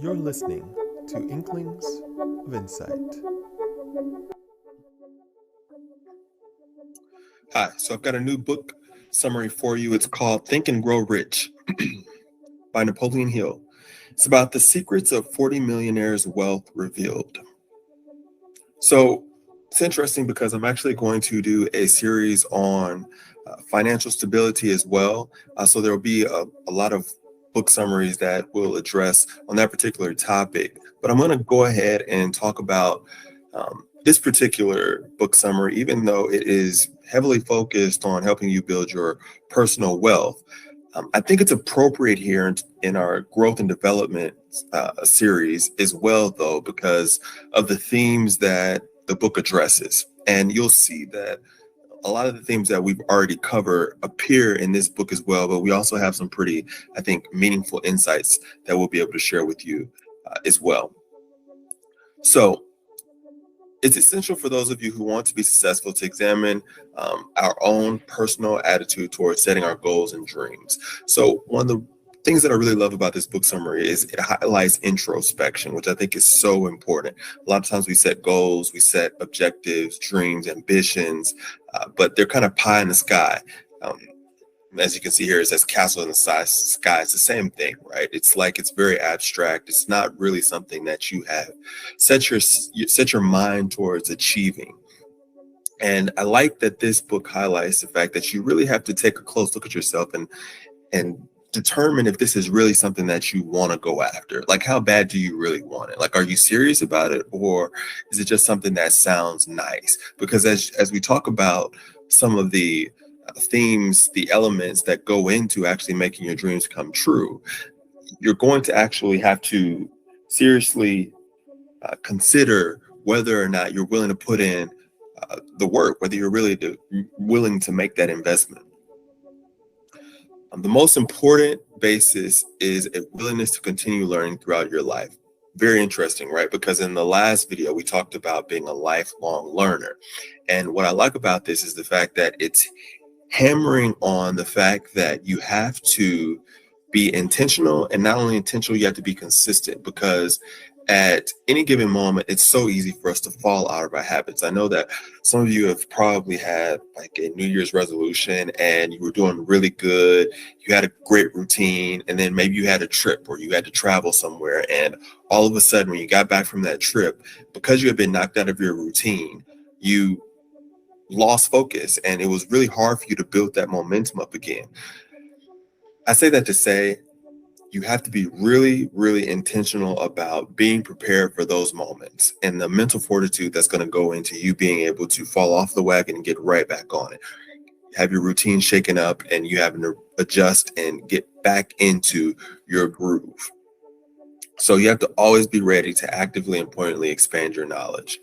You're listening to Inklings of Insight. Hi, so I've got a new book summary for you. It's called Think and Grow Rich by Napoleon Hill. It's about the secrets of 40 millionaires' wealth revealed. So it's interesting because I'm actually going to do a series on financial stability as well. So there will be a lot of book summaries that will address on that particular topic. But I'm going to go ahead and talk about this particular book summary, even though it is heavily focused on helping you build your personal wealth. I think it's appropriate here in our growth and development series as well, though, because of the themes that the book addresses. And you'll see that a lot of the themes that we've already covered appear in this book as well, but we also have some pretty, I think, meaningful insights that we'll be able to share with you as well. So it's essential for those of you who want to be successful to examine our own personal attitude towards setting our goals and dreams. So one of the things that I really love about this book summary is it highlights introspection, which I think is so important. A lot of times we set goals, we set objectives, dreams, ambitions, but they're kind of pie in the sky. As you can see here, it says castle in the sky. It's the same thing, right? It's like it's very abstract. It's not really something that you have set your mind towards achieving. And I like that this book highlights the fact that you really have to take a close look at yourself and determine if this is really something that you want to go after. Like, how bad do you really want it? Like, are you serious about it, or is it just something that sounds nice? Because as we talk about some of the themes, the elements that go into actually making your dreams come true, you're going to actually have to seriously consider whether or not you're willing to put in the work, whether you're really willing to make that investment. The most important basis is a willingness to continue learning throughout your life. Very interesting, right? Because in the last video, we talked about being a lifelong learner. And what I like about this is the fact that it's hammering on the fact that you have to be intentional, and not only intentional, you have to be consistent, because at any given moment, it's so easy for us to fall out of our habits. I know that some of you have probably had like a New Year's resolution and you were doing really good. You had a great routine, and then maybe you had a trip or you had to travel somewhere. And all of a sudden, when you got back from that trip, because you had been knocked out of your routine, you lost focus, and it was really hard for you to build that momentum up again. I say that to say you have to be really, really intentional about being prepared for those moments and the mental fortitude that's going to go into you being able to fall off the wagon and get right back on it. Have your routine shaken up and you having to adjust and get back into your groove. So you have to always be ready to actively and pointedly expand your knowledge.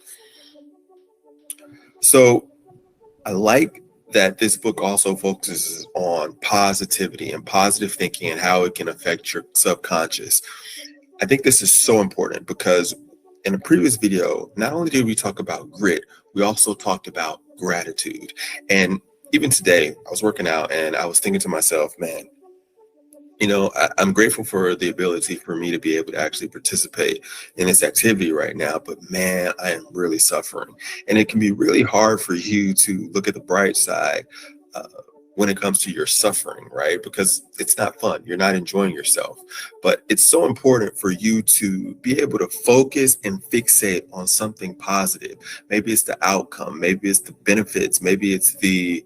So I like that this book also focuses on positivity and positive thinking and how it can affect your subconscious. I think this is so important because in a previous video, not only did we talk about grit, we also talked about gratitude. And even today, I was working out and I was thinking to myself, man, I'm grateful for the ability for me to be able to actually participate in this activity right now, but man, I am really suffering. And it can be really hard for you to look at the bright side when it comes to your suffering, right? Because it's not fun. You're not enjoying yourself. But it's so important for you to be able to focus and fixate on something positive. Maybe it's the outcome, maybe it's the benefits, maybe it's the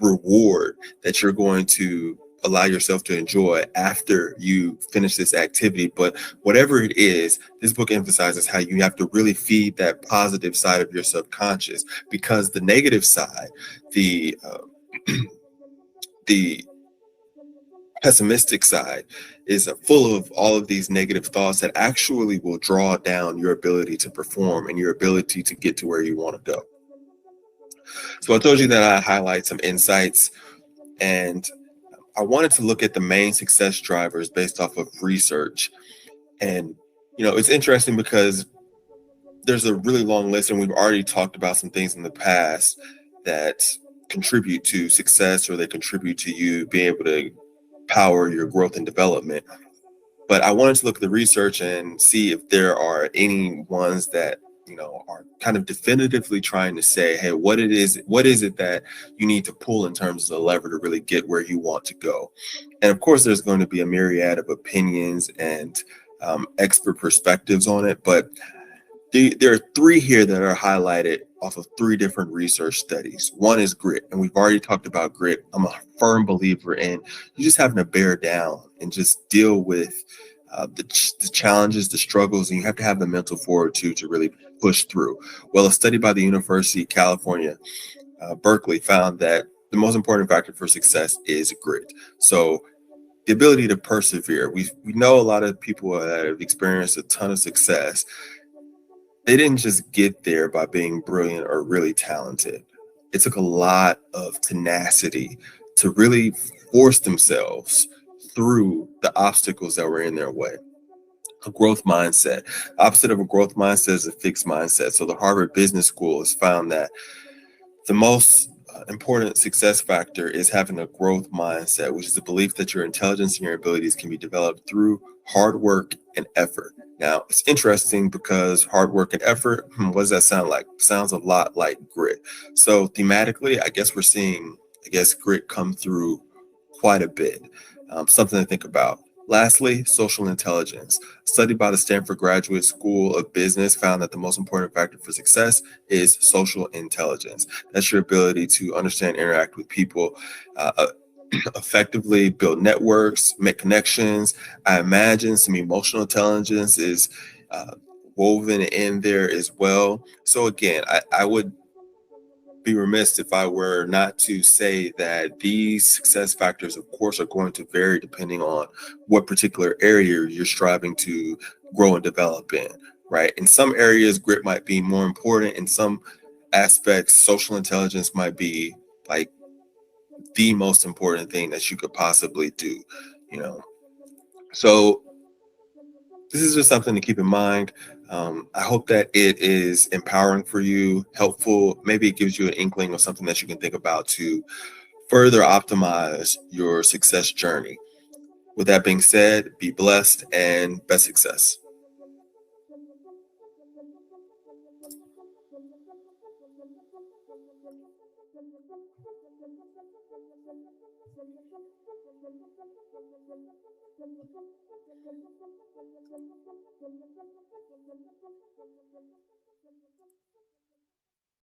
reward that you're going to allow yourself to enjoy after you finish this activity. But whatever it is, this book emphasizes how you have to really feed that positive side of your subconscious, because the negative side, the the pessimistic side, is full of all of these negative thoughts that actually will draw down your ability to perform and your ability to get to where you want to go. So I told you that I highlight some insights, and I wanted to look at the main success drivers based off of research. And, it's interesting because there's a really long list, and we've already talked about some things in the past that contribute to success, or they contribute to you being able to power your growth and development. But I wanted to look at the research and see if there are any ones that, are kind of definitively trying to say, hey, what is it that you need to pull in terms of the lever to really get where you want to go. And of course, there's going to be a myriad of opinions and expert perspectives on it, but there are three here that are highlighted off of three different research studies. One is grit, and we've already talked about grit. I'm a firm believer in you just having to bear down and just deal with the challenges, the struggles, and you have to have the mental fortitude to really push through. Well, a study by the University of California, Berkeley, found that the most important factor for success is grit. So the ability to persevere. We know a lot of people that have experienced a ton of success. They didn't just get there by being brilliant or really talented. It took a lot of tenacity to really force themselves through the obstacles that were in their way. A growth mindset. Opposite of a growth mindset is a fixed mindset. So the Harvard Business School has found that the most important success factor is having a growth mindset, which is the belief that your intelligence and your abilities can be developed through hard work and effort. Now, it's interesting because hard work and effort, what does that sound like? Sounds a lot like grit. So thematically, I guess we're seeing, grit come through quite a bit. Something to think about. Lastly, social intelligence. A study by the Stanford Graduate School of Business found that the most important factor for success is social intelligence. That's your ability to understand, interact with people effectively, build networks, make connections. I imagine some emotional intelligence is woven in there as well. So again, I would be remiss if I were not to say that these success factors, of course, are going to vary depending on what particular area you're striving to grow and develop in, right? In some areas, grit might be more important. In some aspects, social intelligence might be like the most important thing that you could possibly do, you know? So this is just something to keep in mind. I hope that it is empowering for you, helpful. Maybe it gives you an inkling of something that you can think about to further optimize your success journey. With that being said, be blessed and best success.